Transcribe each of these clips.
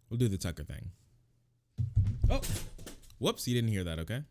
We'll do the Tucker thing. Oh, whoops, you didn't hear that, okay?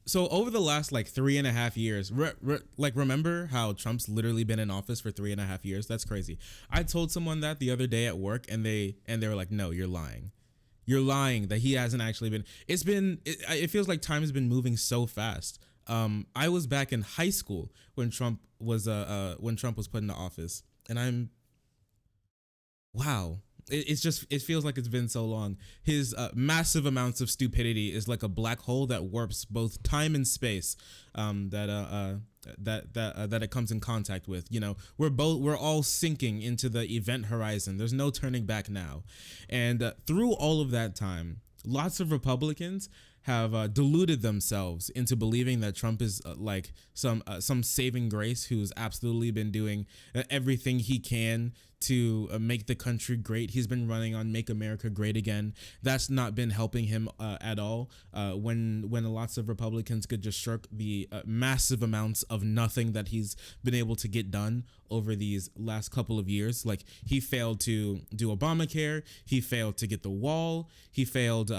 So over the last like 3.5 years, remember how Trump's literally been in office for 3.5 years? That's crazy. I told someone that the other day at work, and they were like, "No, you're lying. You're lying that he hasn't actually been." It feels like time has been moving so fast. I was back in high school when Trump was put into office, and wow. It feels like it's been so long. His massive amounts of stupidity is like a black hole that warps both time and space, that it comes in contact with. You know, we're all sinking into the event horizon. There's no turning back now, and through all of that time, lots of Republicans have deluded themselves into believing that Trump is like some saving grace who's absolutely been doing everything he can to make the country great. He's been running on "Make America Great Again." That's not been helping him at all. When lots of Republicans could just shirk the massive amounts of nothing that he's been able to get done over these last couple of years. Like, he failed to do Obamacare. He failed to get the wall. He failed.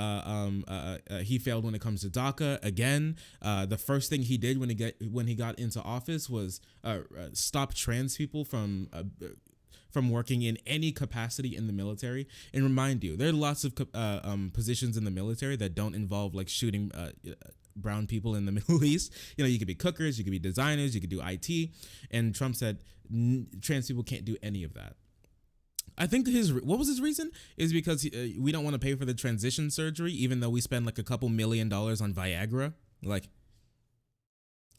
He failed when it comes to DACA again. The first thing he did when he got into office was stop trans people from working in any capacity in the military. And remind you, there are lots of positions in the military that don't involve like shooting brown people in the Middle East. You know, you could be cookers, you could be designers, you could do IT. And Trump said trans people can't do any of that. I think what was his reason is because we don't want to pay for the transition surgery, even though we spend like a couple $1 million on Viagra. Like,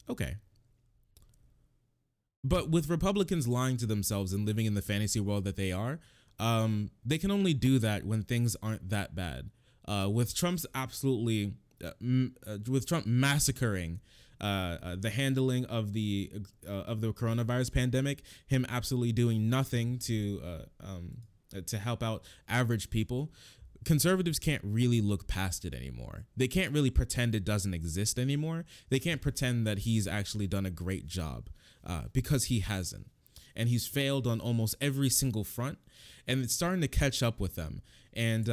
okay. But with Republicans lying to themselves and living in the fantasy world that they are, they can only do that when things aren't that bad. With Trump's with Trump massacring the handling of the coronavirus pandemic, him absolutely doing nothing to help out average people. Conservatives can't really look past it anymore. They can't really pretend it doesn't exist anymore. They can't pretend that he's actually done a great job, because he hasn't. And he's failed on almost every single front, and it's starting to catch up with them. And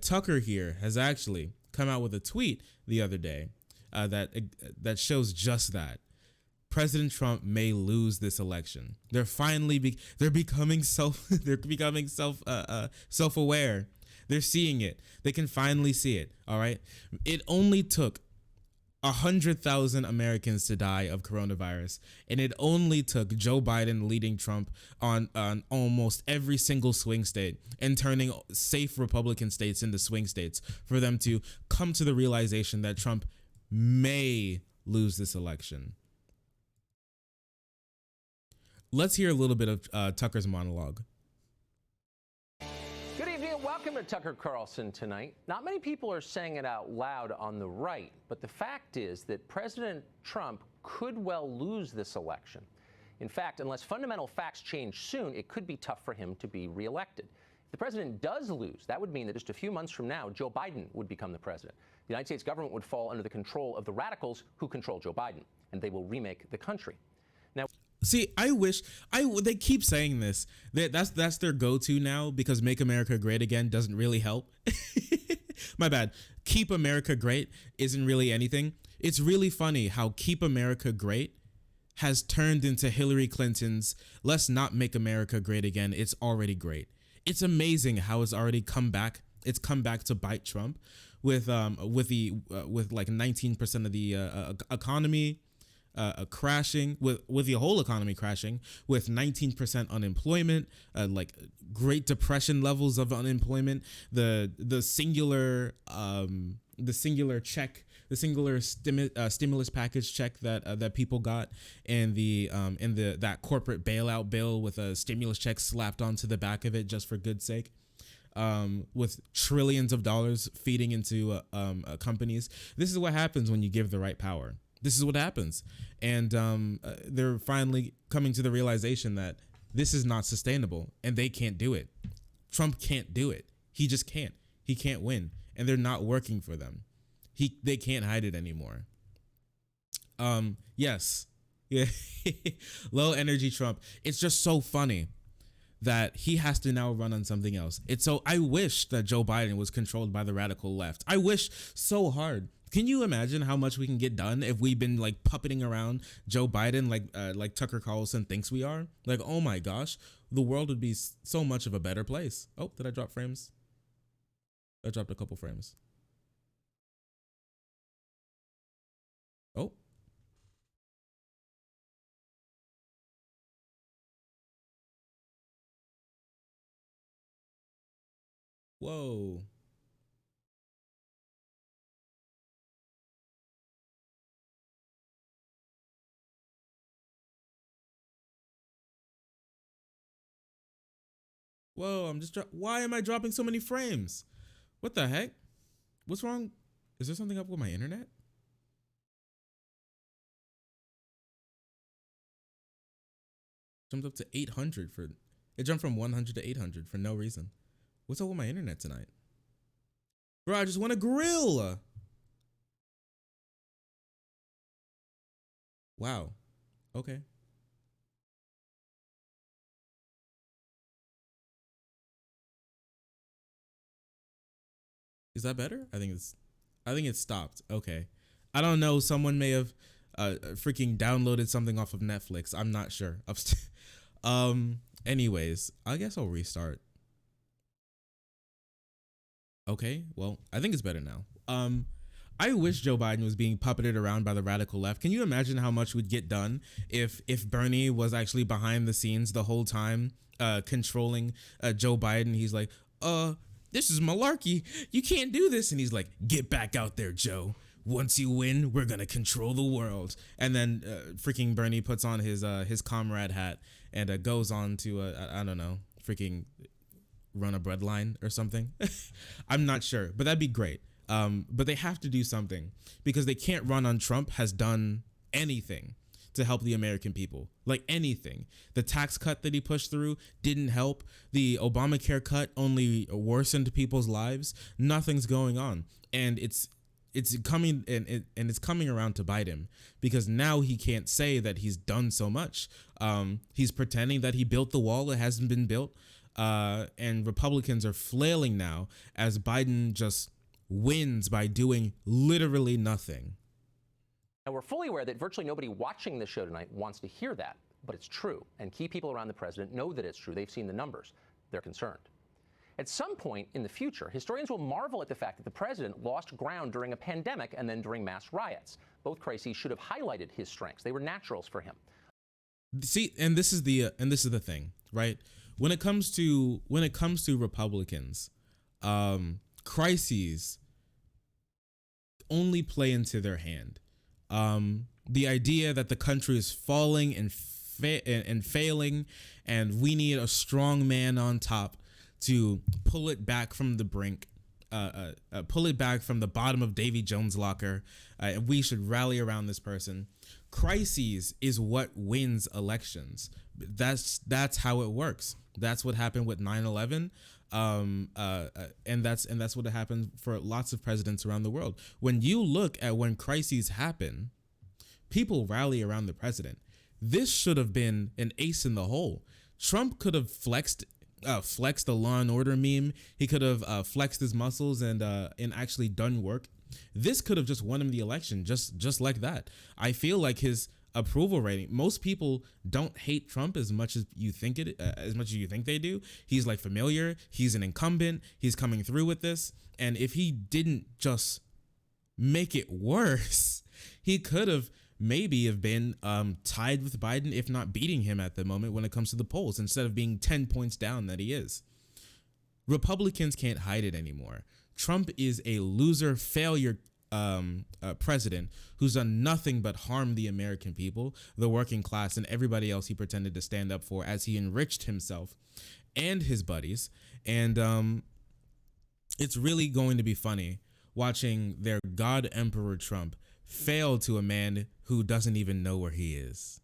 Tucker here has actually come out with a tweet the other day that shows just that. President Trump may lose this election. They're becoming self-aware. They're seeing it. They can finally see it. All right. It only took 100,000 Americans to die of coronavirus, and it only took Joe Biden leading Trump on almost every single swing state and turning safe Republican states into swing states for them to come to the realization that Trump may lose this election. Let's hear a little bit of Tucker's monologue. Good evening and welcome to Tucker Carlson tonight. Not many people are saying it out loud on the right, but the fact is that President Trump could well lose this election. In fact, unless fundamental facts change soon, it could be tough for him to be reelected. If the president does lose, that would mean that just a few months from now, Joe Biden would become the president. The United States government would fall under the control of the radicals who control Joe Biden, and they will remake the country. Now, see, they keep saying this. That's their go-to now, because "Make America Great Again" doesn't really help. My bad. "Keep America Great" isn't really anything. It's really funny how "Keep America Great" has turned into Hillary Clinton's "Let's not make America great again. It's already great." It's amazing how it's already come back. It's come back to bite Trump with like 19% of the economy crashing, with the whole economy crashing, with 19% unemployment, like Great Depression levels of unemployment, the singular check, the singular stimulus package check that people got, and that corporate bailout bill with a stimulus check slapped onto the back of it just for good sake. With trillions of dollars feeding into companies. This is what happens when you give the right power. This is what happens. And they're finally coming to the realization that this is not sustainable, and they can't do it. Trump can't do it. He just can't. He can't win, and they're not working for them. They can't hide it anymore. Yes, Yeah. Low energy Trump. It's just so funny that he has to now run on something else. It's so I wish that Joe Biden was controlled by the radical left. I wish so hard. Can you imagine how much we can get done if we've been like puppeting around Joe Biden like Tucker Carlson thinks we are? Like, oh my gosh, the world would be so much of a better place. Oh, did I drop frames? I dropped a couple frames. Oh. Whoa. Whoa, why am I dropping so many frames? What the heck? What's wrong? Is there something up with my internet? Jumped up to 800 for it jumped from 100 to 800 for no reason. What's up with my internet tonight? Bro, I just want to grill. Wow. Okay. Is that better? I think it's stopped. Okay. I don't know. Someone may have freaking downloaded something off of Netflix. I'm not sure. Anyways, I guess I'll restart. Okay. Well, I think it's better now. I wish Joe Biden was being puppeted around by the radical left. Can you imagine how much would get done if Bernie was actually behind the scenes the whole time, controlling Joe Biden? He's like, this is malarkey. You can't do this. And he's like, get back out there, Joe. Once you win, we're gonna control the world. And then freaking Bernie puts on his comrade hat and goes on to I don't know, freaking run a breadline or something. I'm not sure, but that'd be great. But they have to do something because they can't run on Trump has done anything to help the American people, like anything. The tax cut that he pushed through didn't help. The Obamacare cut only worsened people's lives. Nothing's going on, and it's coming and it's coming around to bite him because now he can't say that he's done so much. He's pretending that he built the wall that hasn't been built, and Republicans are flailing now as Biden just wins by doing literally nothing. And we're fully aware that virtually nobody watching the show tonight wants to hear that, but it's true. And key people around the president know that it's true. They've seen the numbers. They're concerned. At some point in the future, historians will marvel at the fact that the president lost ground during a pandemic and then during mass riots. Both crises should have highlighted his strengths. They were naturals for him. See, and this is the thing, right? When it comes to Republicans, crises only play into their hand. The idea that the country is falling and failing, and we need a strong man on top to pull it back from the brink, pull it back from the bottom of Davy Jones' locker. And we should rally around this person. Crises is what wins elections. That's how it works. That's what happened with 9/11. And that's what happened for lots of presidents around the world. When you look at when crises happen, people rally around the president. This should have been an ace in the hole. Trump could have flexed the Law and Order meme. He could have flexed his muscles and actually done work. This could have just won him the election, just like that. I feel like his approval rating, most people don't hate Trump as much as you think they do. He's like familiar. He's an incumbent. He's coming through with this. And if he didn't just make it worse, he could have maybe have been tied with Biden, if not beating him at the moment when it comes to the polls, instead of being 10 points down that he is. Republicans can't hide it anymore. Trump is a loser, failure president who's done nothing but harm the American people, the working class, and everybody else he pretended to stand up for as he enriched himself and his buddies. And it's really going to be funny watching their God Emperor Trump fail to a man who doesn't even know where he is.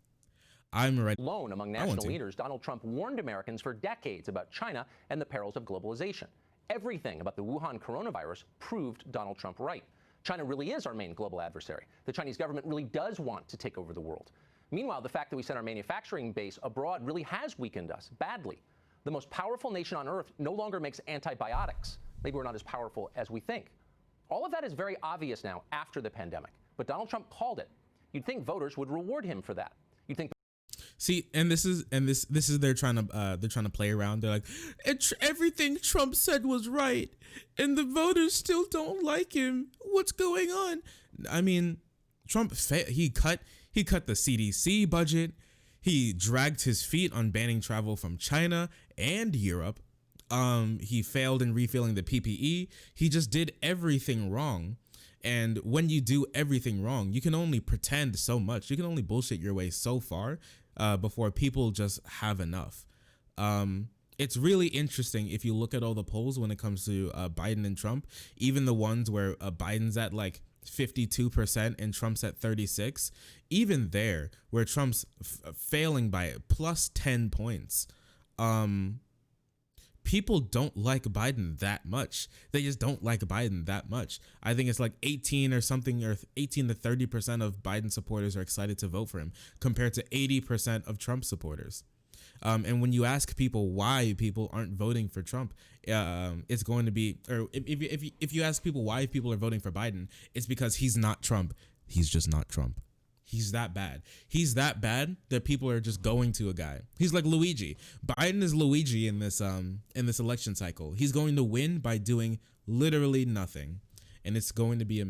I'm ready. Alone among national leaders, Donald Trump warned Americans for decades about China and the perils of globalization. Everything about the Wuhan coronavirus proved Donald Trump right. China really is our main global adversary. The Chinese government really does want to take over the world. Meanwhile, the fact that we sent our manufacturing base abroad really has weakened us badly. The most powerful nation on earth no longer makes antibiotics. Maybe we're not as powerful as we think. All of that is very obvious now after the pandemic, but Donald Trump called it. You'd think voters would reward him for that. You'd think. See, and this is they're trying to play around. They're like, everything Trump said was right, and the voters still don't like him. What's going on? I mean, Trump he cut the CDC budget. He dragged his feet on banning travel from China and Europe. He failed in refilling the PPE. He just did everything wrong. And when you do everything wrong, you can only pretend so much. You can only bullshit your way so far before people just have enough. It's really interesting if you look at all the polls when it comes to Biden and Trump, even the ones where Biden's at like 52% and Trump's at 36%. Even there, where Trump's failing by plus 10 points, people don't like Biden that much. They just don't like Biden that much. I think it's like 18 or something, or 18 to 30% of Biden supporters are excited to vote for him compared to 80% of Trump supporters. And when you ask people why people aren't voting for Trump, it's going to be, or if you ask people why people are voting for Biden, it's because he's not Trump. He's just not Trump. He's that bad. He's that bad that people are just going to a guy. He's like Luigi. Biden is Luigi in this election cycle. He's going to win by doing literally nothing, and it's going to be